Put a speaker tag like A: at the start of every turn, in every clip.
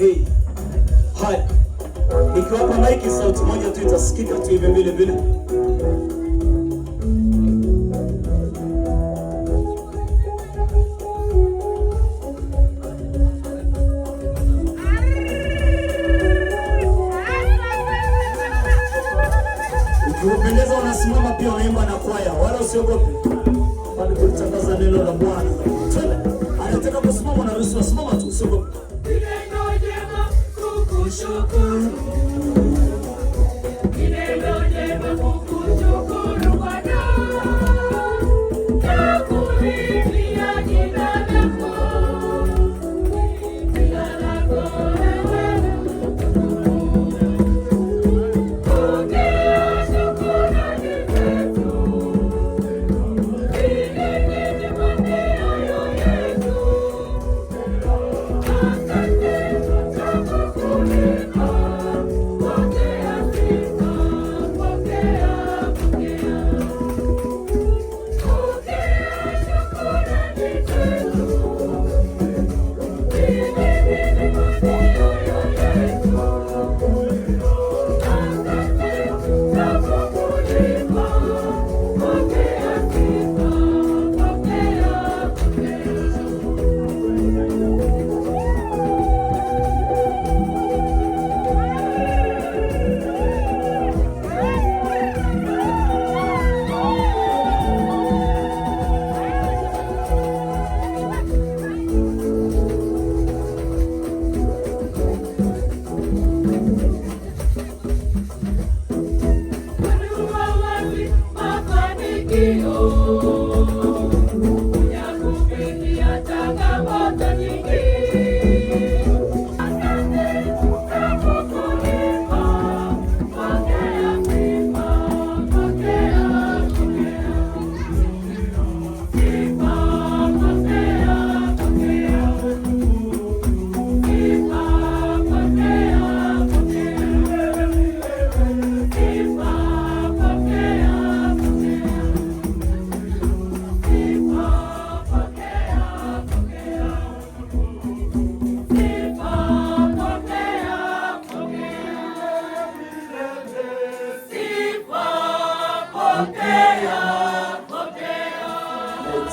A: Hey. Hai. Nikiwapa maiki sauti moja tu itasikika tu hivi vile vile. Ukiupendeza unasimama pia unaimba na kwaya, wala usiogope. Bado tulitangaza neno la Bwana. Anataka kusimama na ruhusa, simama tu usiogope. Kukushukuru. Neno jema kukushukuru Bwana. Na kuliimbia jina lako. Jina lako wewe. Pokea shukrani zetu. Hili ni mioyo yetu.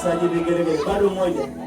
A: Saji bingere bado moja.